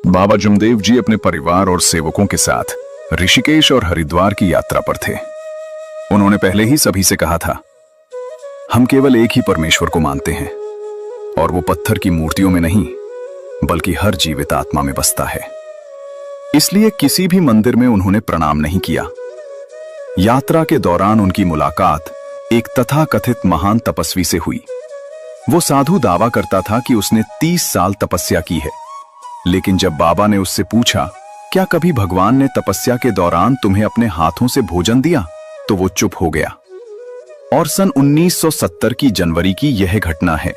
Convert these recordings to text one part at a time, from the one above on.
बाबा जुमदेव जी अपने परिवार और सेवकों के साथ ऋषिकेश और हरिद्वार की यात्रा पर थे। उन्होंने पहले ही सभी से कहा था, हम केवल एक ही परमेश्वर को मानते हैं और वो पत्थर की मूर्तियों में नहीं बल्कि हर जीवित आत्मा में बसता है। इसलिए किसी भी मंदिर में उन्होंने प्रणाम नहीं किया। यात्रा के दौरान उनकी मुलाकात एक तथाकथित महान तपस्वी से हुई। वो साधु दावा करता था कि उसने 30 साल तपस्या की है, लेकिन जब बाबा ने उससे पूछा, क्या कभी भगवान ने तपस्या के दौरान तुम्हें अपने हाथों से भोजन दिया, तो वो चुप हो गया। और सन 1970 की जनवरी की यह घटना है।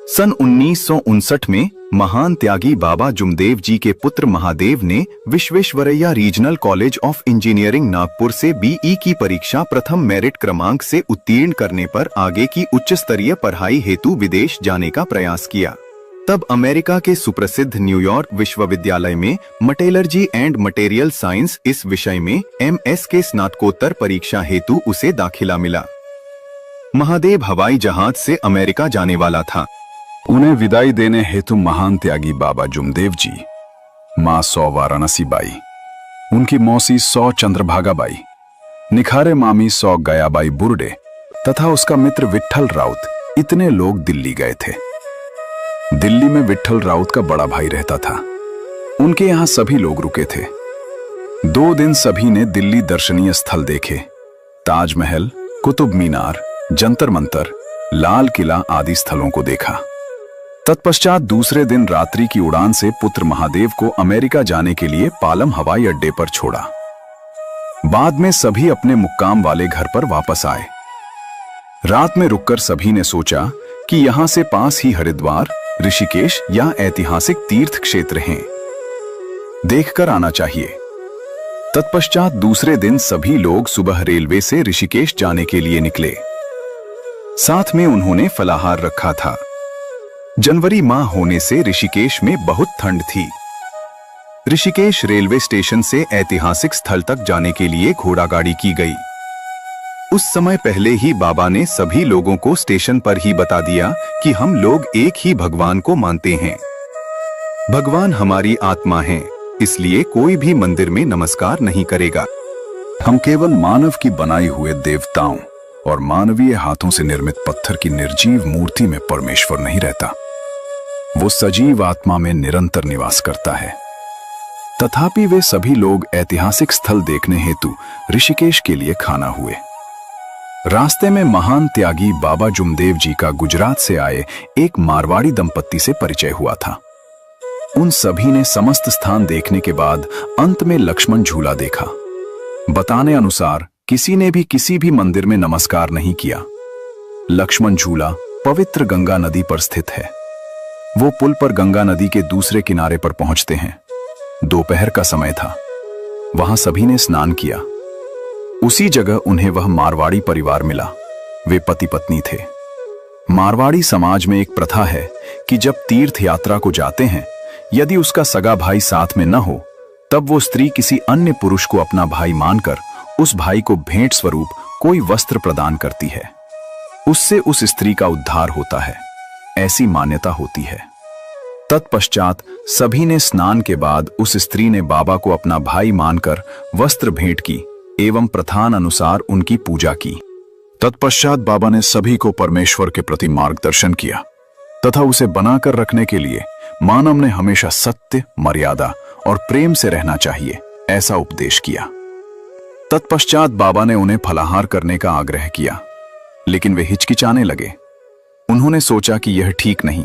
सन 1959 में महान त्यागी बाबा जुमदेव जी के पुत्र महादेव ने Visvesvaraya regional college of engineering Nagpur से बीई की परीक्षा प्रथम मेरिट क्रमांक से उत्तीर्ण करने पर आगे की उच्च स्तरीय पढ़ाई हेतु विदेश जाने का प्रयास किया। तब अमेरिका के सुप्रसिद्ध न्यूयॉर्क विश्वविद्यालय में मेटलर्जी एंड मटेरियल साइंस इस विषय में MS के स्नातकोत्तर परीक्षा हेतु उसे दाखिला मिला। महादेव हवाई जहाज से अमेरिका जाने वाला था। उन्हें विदाई देने हेतु महान त्यागी बाबा जुमदेव जी, मां 100 वाराणसी बाई, उनकी मौसी 100 चंद्रभागा बाई, निखारे मामी 100 गयाबाई बुर्डे तथा उसका मित्र विट्ठल राउत, इतने लोग दिल्ली गए थे। दिल्ली में विट्ठल राउत का बड़ा भाई रहता था। उनके यहां सभी लोग रुके थे। 2 दिन सभी ने दिल्ली दर्शनीय स्थल देखे। ताजमहल, कुतुब मीनार, जंतर मंतर, लाल किला आदि स्थलों को देखा। तत्पश्चात दूसरे दिन रात्रि की उड़ान से पुत्र महादेव को अमेरिका जाने के लिए पालम हवाई अड्डे पर छोड़ा। बाद में सभी अपने मुक्काम वाले घर पर वापस आए। रात में रुककर सभी ने सोचा कि यहां से पास ही हरिद्वार, ऋषिकेश या ऐतिहासिक तीर्थ क्षेत्र हैं, देखकर आना चाहिए। तत्पश्चात दूसरे दिन सभी लोग सुबह रेलवे से ऋषिकेश जाने के लिए निकले। साथ में उन्होंने फलाहार रखा था। जनवरी माह होने से ऋषिकेश में बहुत ठंड थी। ऋषिकेश रेलवे स्टेशन से ऐतिहासिक स्थल तक जाने के लिए घोड़ागाड़ी की गई। उस समय पहले ही बाबा ने सभी लोगों को स्टेशन पर ही बता दिया कि हम लोग एक ही भगवान को मानते हैं। भगवान हमारी आत्मा है, इसलिए कोई भी मंदिर में नमस्कार नहीं करेगा। हम केवल मानव की बनाई हुए देवताओं और मानवीय हाथों से निर्मित पत्थर की निर्जीव मूर्ति में परमेश्वर नहीं रहता। वो सजीव आत्मा में निरंतर निवास करता है। तथापि वे सभी लोग ऐतिहासिक स्थल देखने हेतु ऋषिकेश के लिए खाना हुए। रास्ते में महान त्यागी बाबा जुमदेव जी का गुजरात से आए एक मारवाड़ी दंपत्ति से परिचय हुआ था। उन सभी ने समस्त स्थान देखने के बाद अंत में लक्ष्मण झूला देखा। बताने अनुसार किसी ने भी किसी भी मंदिर में नमस्कार नहीं किया। लक्ष्मण झूला पवित्र गंगा नदी पर स्थित है। वो पुल पर गंगा नदी के दूसरे किनारे पर पहुंचते हैं। दोपहर का समय था। वहां सभी ने स्नान किया। उसी जगह उन्हें वह मारवाड़ी परिवार मिला। वे पति पत्नी थे। मारवाड़ी समाज में एक प्रथा है कि जब तीर्थ यात्रा को जाते हैं, यदि उसका सगा भाई साथ में न हो, तब वो स्त्री किसी अन्य पुरुष को अपना भाई मानकर उस भाई को भेंट स्वरूप कोई वस्त्र प्रदान करती है। उससे उस स्त्री का उद्धार होता है, ऐसी मान्यता होती है। तत्पश्चात सभी ने स्नान के बाद उस स्त्री ने बाबा को अपना भाई मानकर वस्त्र भेंट की एवं प्रथान अनुसार उनकी पूजा की। तत्पश्चात बाबा ने सभी को परमेश्वर के प्रति मार्गदर्शन किया तथा उसे बनाकर रखने के लिए मानव ने हमेशा सत्य, मर्यादा और प्रेम से रहना चाहिए, ऐसा उपदेश किया। तत्पश्चात बाबा ने उन्हें फलाहार करने का आग्रह किया, लेकिन वे हिचकिचाने लगे। उन्होंने सोचा कि यह ठीक नहीं,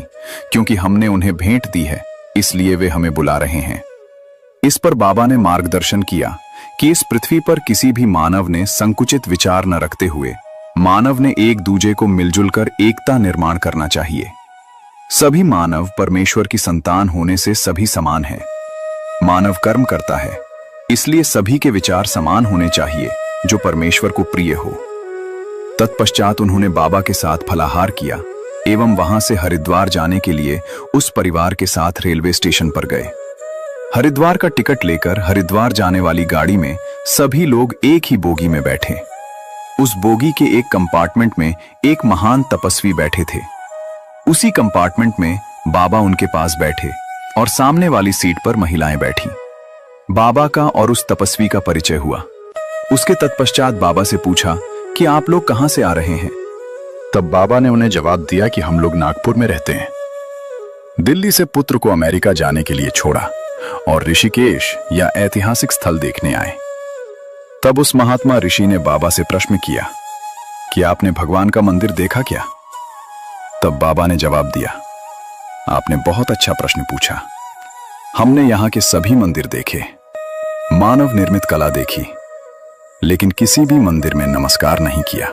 क्योंकि हमने उन्हें भेंट दी है, इसलिए वे हमें बुला रहे हैं। इस पर बाबा ने मार्गदर्शन किया कि इस पृथ्वी पर किसी भी मानव ने संकुचित विचार न रखते हुए मानव ने एक दूजे को मिलजुल कर एकता निर्माण करना चाहिए। सभी मानव परमेश्वर की संतान होने से सभी समान हैं। मानव कर्म करता है, इसलिए सभी के विचार समान होने चाहिए जो परमेश्वर को प्रिय हो। तत्पश्चात उन्होंने बाबा के साथ फलाहार किया एवं वहां से हरिद्वार जाने के लिए उस परिवार के साथ रेलवे स्टेशन पर गए। हरिद्वार का टिकट लेकर हरिद्वार जाने वाली गाड़ी में सभी लोग एक ही बोगी में बैठे। उस बोगी के एक कंपार्टमेंट में एक महान तपस्वी बैठे थे। उसी कंपार्टमेंट में बाबा उनके पास बैठे और सामने वाली सीट पर महिलाएं बैठी। बाबा का और उस तपस्वी का परिचय हुआ। उसके तत्पश्चात बाबा से पूछा कि आप लोग कहां से आ रहे हैं। तब बाबा ने उन्हें जवाब दिया कि हम लोग नागपुर में रहते हैं। दिल्ली से पुत्र को अमेरिका जाने के लिए छोड़ा और ऋषिकेश या ऐतिहासिक स्थल देखने आए। तब उस महात्मा ऋषि ने बाबा से प्रश्न किया कि आपने भगवान का मंदिर देखा क्या? तब बाबा ने जवाब दिया, आपने बहुत अच्छा प्रश्न पूछा। हमने यहां के सभी मंदिर देखे, मानव निर्मित कला देखी, लेकिन किसी भी मंदिर में नमस्कार नहीं किया,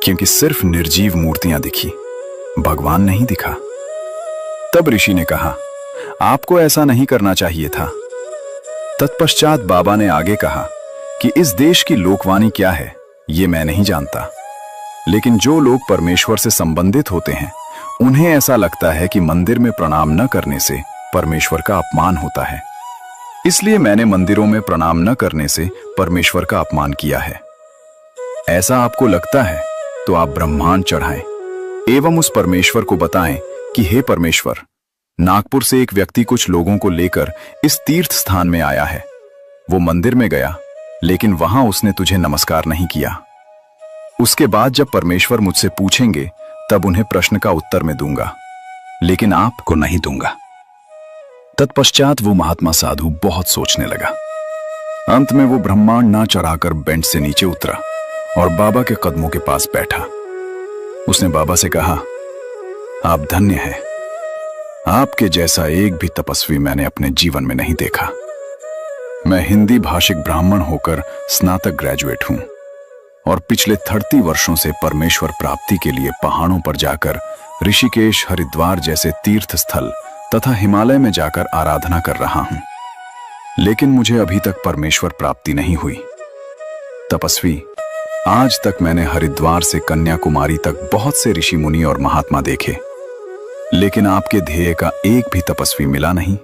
क्योंकि सिर्फ निर्जीव मूर्तियां दिखी, भगवान नहीं दिखा। तब ऋषि ने कहा, आपको ऐसा नहीं करना चाहिए था। तत्पश्चात बाबा ने आगे कहा कि इस देश की लोकवाणी क्या है ये मैं नहीं जानता, लेकिन जो लोग परमेश्वर से संबंधित होते हैं उन्हें ऐसा लगता है कि मंदिर में प्रणाम न करने से परमेश्वर का अपमान होता है। इसलिए मैंने मंदिरों में प्रणाम न करने से परमेश्वर का अपमान किया है। ऐसा आपको लगता है तो आप ब्रह्मांड चढ़ाएं एवं उस परमेश्वर को बताएं कि हे परमेश्वर, नागपुर से एक व्यक्ति कुछ लोगों को लेकर इस तीर्थ स्थान में आया है। वो मंदिर में गया, लेकिन वहां उसने तुझे नमस्कार नहीं किया। उसके बाद जब परमेश्वर मुझसे पूछेंगे तब उन्हें प्रश्न का उत्तर मैं दूंगा, लेकिन आपको नहीं दूंगा। तत्पश्चात वो महात्मा साधु बहुत सोचने लगा। अंत में वो ब्रह्मांड ना चढ़ाकर बेंच से नीचे उतरा और बाबा के कदमों के पास बैठा। उसने बाबा से कहा, आप धन्य हैं। आपके जैसा एक भी तपस्वी मैंने अपने जीवन में नहीं देखा। मैं हिंदी भाषिक ब्राह्मण होकर स्नातक ग्रेजुएट हूं और पिछले 30 वर्षों से परमेश्वर प्राप्ति के लिए पहाड़ों पर जाकर ऋषिकेश, हरिद्वार जैसे तीर्थ स्थल तथा हिमालय में जाकर आराधना कर रहा हूं, लेकिन मुझे अभी तक परमेश्वर प्राप्ति नहीं हुई। तपस्वी, आज तक मैंने हरिद्वार से कन्याकुमारी तक बहुत से ऋषि मुनि और महात्मा देखे, लेकिन आपके ध्येय का एक भी तपस्वी मिला नहीं।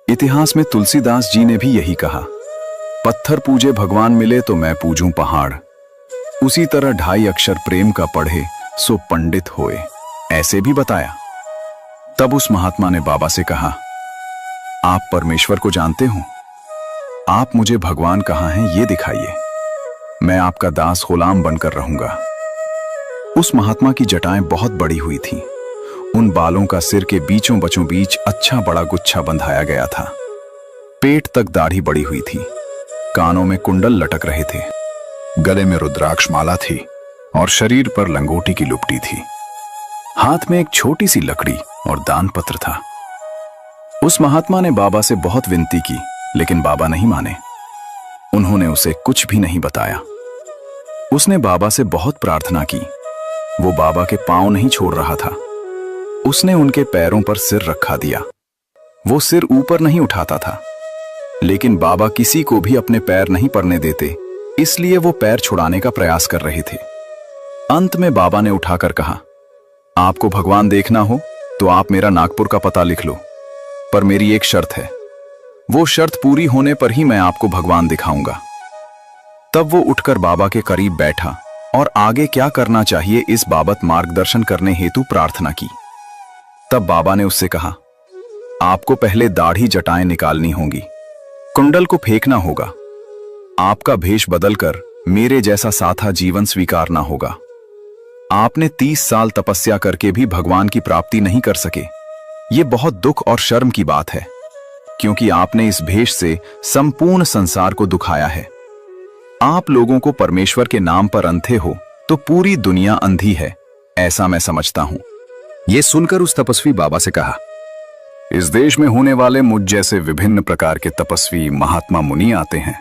इतिहास में तुलसीदास जी ने भी यही कहा, पत्थर पूजे भगवान मिले तो मैं पूजूं पहाड़। उसी तरह 2.5 अक्षर प्रेम का पढ़े सो पंडित होए, ऐसे भी बताया। तब उस महात्मा ने बाबा से कहा, आप परमेश्वर को जानते हो? आप मुझे भगवान कहाँ हैं ये दिखाइए, मैं आपका दास गुलाम बनकर रहूंगा। उस महात्मा की जटाएं बहुत बड़ी हुई थीं। उन बालों का सिर के बीचों बचों बीच अच्छा बड़ा गुच्छा बंधाया गया था। पेट तक दाढ़ी बड़ी हुई थी। कानों में कुंडल लटक रहे थे। गले में रुद्राक्ष माला थी और शरीर पर लंगोटी की लुपटी थी। हाथ में एक छोटी सी लकड़ी और दान पत्र था। उस महात्मा ने बाबा से बहुत विनती की, लेकिन बाबा नहीं माने। उन्होंने उसे कुछ भी नहीं बताया। उसने बाबा से बहुत प्रार्थना की। वो बाबा के पांव नहीं छोड़ रहा था। उसने उनके पैरों पर सिर रखा दिया। वो सिर ऊपर नहीं उठाता था, लेकिन बाबा किसी को भी अपने पैर नहीं पड़ने देते, इसलिए वो पैर छुड़ाने का प्रयास कर रहे थे। अंत में बाबा ने उठाकर कहा, आपको भगवान देखना हो तो आप मेरा नागपुर का पता लिख लो, पर मेरी एक शर्त है। वो शर्त पूरी होने पर ही मैं आपको भगवान दिखाऊंगा। तब वो उठकर बाबा के करीब बैठा और आगे क्या करना चाहिए इस बाबत मार्गदर्शन करने हेतु प्रार्थना की। तब बाबा ने उससे कहा, आपको पहले दाढ़ी जटाएं निकालनी होंगी, कुंडल को फेंकना होगा, आपका भेष बदलकर मेरे जैसा साथा जीवन स्वीकारना होगा। आपने 30 साल तपस्या करके भी भगवान की प्राप्ति नहीं कर सके। ये बहुत दुख और शर्म की बात है, क्योंकि आपने इस भेष से संपूर्ण संसार को दुखाया है। आप लोगों को परमेश्वर के नाम पर अंधे हो तो पूरी दुनिया अंधी है, ऐसा मैं समझता हूं। यह सुनकर उस तपस्वी बाबा से कहा, इस देश में होने वाले मुझ जैसे विभिन्न प्रकार के तपस्वी महात्मा मुनि आते हैं।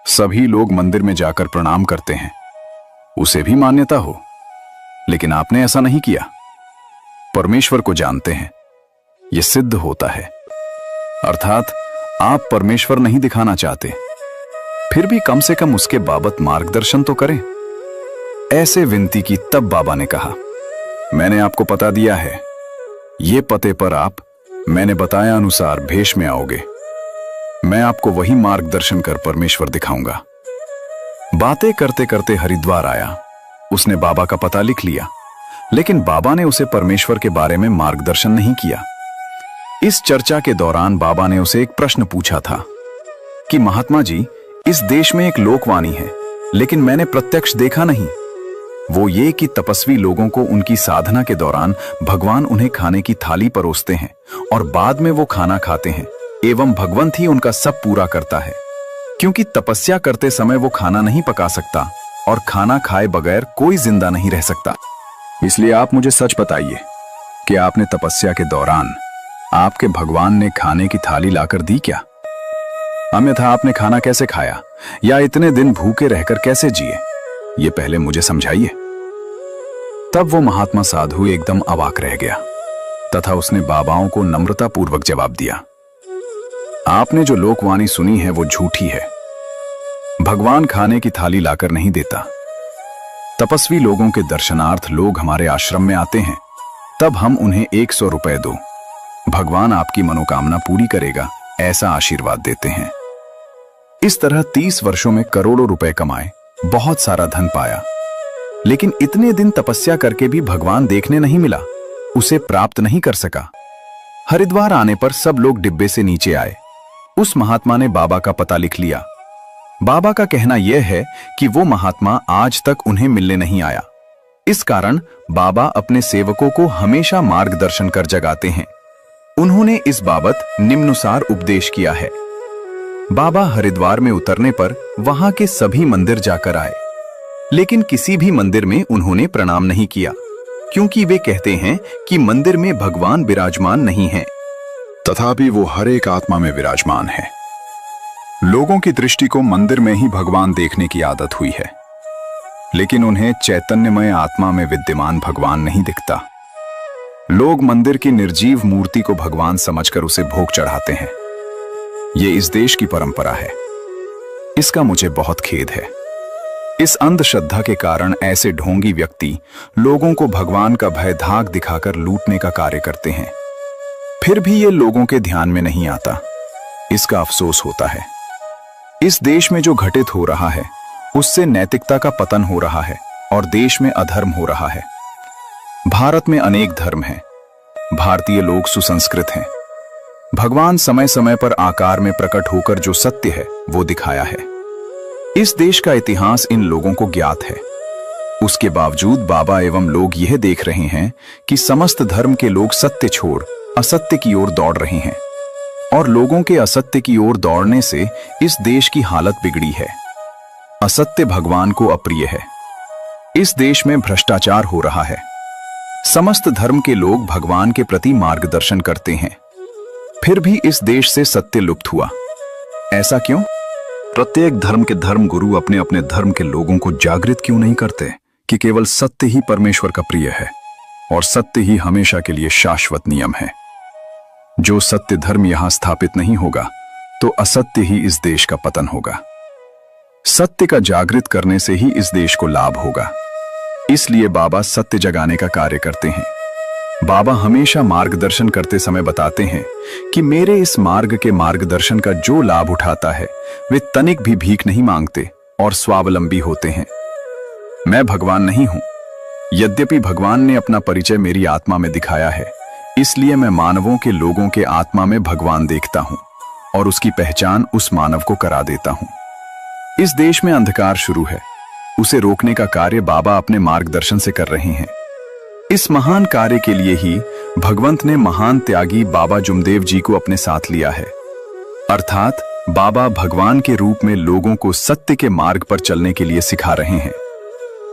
सभी लोग मंदिर में जाकर प्रणाम करते हैं, उसे भी मान्यता हो, लेकिन आपने ऐसा नहीं किया। परमेश्वर को जानते हैं, यह सिद्ध होता है। अर्थात आप परमेश्वर नहीं दिखाना चाहते, फिर भी कम से कम उसके बाबत मार्गदर्शन तो करें। ऐसे विनती की। तब बाबा ने कहा, मैंने आपको पता दिया है, ये पते पर आप मैंने बताया अनुसार भेष में आओगे। मैं आपको वही मार्गदर्शन कर परमेश्वर दिखाऊंगा। बातें करते करते हरिद्वार आया। उसने बाबा का पता लिख लिया, लेकिन बाबा ने उसे परमेश्वर के बारे में मार्गदर्शन नहीं किया। इस चर्चा के दौरान बाबा ने उसे एक प्रश्न पूछा था कि महात्मा जी, इस देश में एक लोकवाणी है, लेकिन मैंने प्रत्यक्ष देखा नहीं। वो ये कि तपस्वी लोगों को उनकी साधना के दौरान भगवान उन्हें खाने की थाली परोसते हैं और बाद में वो खाना खाते हैं एवं भगवंत ही उनका सब पूरा करता है, क्योंकि तपस्या करते समय वो खाना नहीं पका सकता और खाना खाए बगैर कोई जिंदा नहीं रह सकता। इसलिए आप मुझे सच बताइए कि आपने तपस्या के दौरान आपके भगवान ने खाने की थाली लाकर दी क्या? अन्यथा आपने खाना कैसे खाया या इतने दिन भूखे रहकर कैसे जिए, ये पहले मुझे समझाइए। तब वो महात्मा साधु एकदम अवाक रह गया तथा उसने बाबाओं को नम्रतापूर्वक जवाब दिया, आपने जो लोकवाणी सुनी है वो झूठी है। भगवान खाने की थाली लाकर नहीं देता। तपस्वी लोगों के दर्शनार्थ लोग हमारे आश्रम में आते हैं, तब हम उन्हें 100 रुपए दो, भगवान आपकी मनोकामना पूरी करेगा, ऐसा आशीर्वाद देते हैं। इस तरह 30 वर्षों में करोड़ों रुपए कमाए, बहुत सारा धन पाया, लेकिन इतने दिन तपस्या करके भी भगवान देखने नहीं मिला, उसे प्राप्त नहीं कर सका। हरिद्वार आने पर सब लोग डिब्बे से नीचे आए। उस महात्मा ने बाबा का पता लिख लिया। बाबा का कहना यह है कि वो महात्मा आज तक उन्हें मिलने नहीं आया। इस कारण बाबा अपने सेवकों को हमेशा मार्गदर्शन कर जगाते हैं। उन्होंने इस बाबत निम्नानुसार उपदेश किया है। बाबा हरिद्वार में उतरने पर वहां के सभी मंदिर जाकर आए, लेकिन किसी भी मंदिर में उन्होंने प्रणाम नहीं किया, क्योंकि वे कहते हैं कि मंदिर में भगवान विराजमान नहीं है। तथापि वो हर एक आत्मा में विराजमान है। लोगों की दृष्टि को मंदिर में ही भगवान देखने की आदत हुई है, लेकिन उन्हें चैतन्यमय आत्मा में विद्यमान भगवान नहीं दिखता। लोग मंदिर की निर्जीव मूर्ति को भगवान समझकर उसे भोग चढ़ाते हैं। ये इस देश की परंपरा है। इसका मुझे बहुत खेद है। इस अंधश्रद्धा के कारण ऐसे ढोंगी व्यक्ति लोगों को भगवान का भय धाक दिखाकर लूटने का कार्य करते हैं। फिर भी ये लोगों के ध्यान में नहीं आता। इसका अफसोस होता है। इस देश में जो घटित हो रहा है उससे नैतिकता का पतन हो रहा है और देश में अधर्म हो रहा है। भारत में अनेक धर्म हैं। भारतीय लोग सुसंस्कृत हैं। भगवान समय समय पर आकार में प्रकट होकर जो सत्य है वो दिखाया है। इस देश का इतिहास इन लोगों को ज्ञात है। उसके बावजूद बाबा एवं लोग यह देख रहे हैं कि समस्त धर्म के लोग सत्य छोड़ असत्य की ओर दौड़ रहे हैं, और लोगों के असत्य की ओर दौड़ने से इस देश की हालत बिगड़ी है। असत्य भगवान को अप्रिय है। इस देश में भ्रष्टाचार हो रहा है। समस्त धर्म के लोग भगवान के प्रति मार्गदर्शन करते हैं, फिर भी इस देश से सत्य लुप्त हुआ। ऐसा क्यों? प्रत्येक धर्म के धर्म गुरु अपने अपने धर्म के लोगों को जागृत क्यों नहीं करते कि केवल सत्य ही परमेश्वर का प्रिय है और सत्य ही हमेशा के लिए शाश्वत नियम है। जो सत्य धर्म यहां स्थापित नहीं होगा तो असत्य ही इस देश का पतन होगा। सत्य का जागृत करने से ही इस देश को लाभ होगा। इसलिए बाबा सत्य जगाने का कार्य करते हैं। बाबा हमेशा मार्गदर्शन करते समय बताते हैं कि मेरे इस मार्ग के मार्गदर्शन का जो लाभ उठाता है वे तनिक भी भीख नहीं मांगते और स्वावलंबी होते हैं। मैं भगवान नहीं हूं। यद्यपि भगवान ने अपना परिचय मेरी आत्मा में दिखाया है, इसलिए मैं मानवों के लोगों के आत्मा में भगवान देखता हूं और उसकी पहचान उस मानव को करा देता हूं। इस देश में अंधकार शुरू है, उसे रोकने का कार्य बाबा अपने मार्गदर्शन से कर रहे हैं। इस महान कार्य के लिए ही भगवंत ने महान त्यागी बाबा जुमदेव जी को अपने साथ लिया है। अर्थात बाबा भगवान के रूप में लोगों को सत्य के मार्ग पर चलने के लिए सिखा रहे हैं,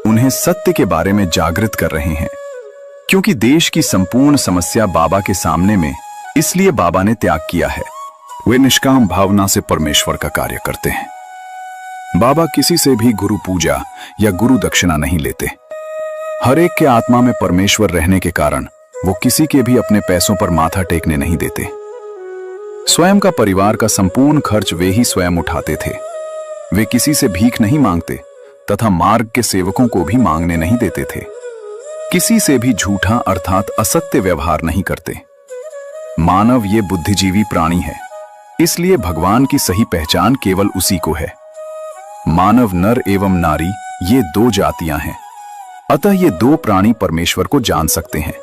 उन्हें सत्य के बारे में जागृत कर रहे हैं। क्योंकि देश की संपूर्ण समस्या बाबा के सामने में, इसलिए बाबा ने त्याग किया है। वे निष्काम भावना से परमेश्वर का कार्य करते हैं। बाबा किसी से भी गुरु पूजा या गुरु दक्षिणा नहीं लेते। हर एक के आत्मा में परमेश्वर रहने के कारण वो किसी के भी अपने पैसों पर माथा टेकने नहीं देते। स्वयं का परिवार का संपूर्ण खर्च वे ही स्वयं उठाते थे। वे किसी से भीख नहीं मांगते तथा मार्ग के सेवकों को भी मांगने नहीं देते थे। किसी से भी झूठा अर्थात असत्य व्यवहार नहीं करते। मानव ये बुद्धिजीवी प्राणी है, इसलिए भगवान की सही पहचान केवल उसी को है। मानव नर एवं नारी ये दो जातियां हैं, अतः ये दो प्राणी परमेश्वर को जान सकते हैं।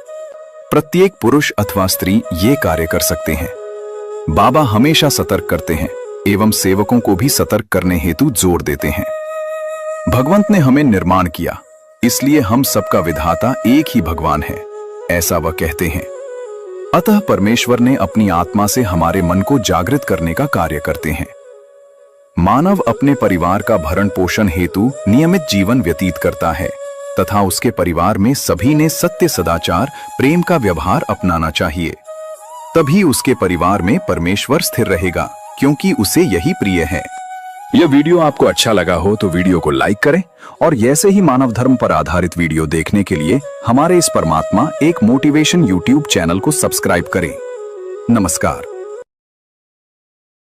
प्रत्येक पुरुष अथवा स्त्री ये कार्य कर सकते हैं। बाबा हमेशा सतर्क करते हैं एवं सेवकों को भी सतर्क करने हेतु जोर देते हैं। भगवंत ने हमें निर्माण किया, इसलिए हम सबका विधाता एक ही भगवान है, ऐसा वह कहते हैं। अतः परमेश्वर ने अपनी आत्मा से हमारे मन को जागृत करने का कार्य करते हैं। मानव अपने परिवार का भरण पोषण हेतु नियमित जीवन व्यतीत करता है तथा उसके परिवार में सभी ने सत्य, सदाचार, प्रेम का व्यवहार अपनाना चाहिए। तभी उसके परिवार में परमेश्वर स्थिर रहेगा, क्योंकि उसे यही प्रिय है। यह वीडियो आपको अच्छा लगा हो तो वीडियो को लाइक करें और ऐसे ही मानव धर्म पर आधारित वीडियो देखने के लिए हमारे इस परमात्मा एक मोटिवेशन यूट्यूब चैनल को सब्सक्राइब करें। नमस्कार।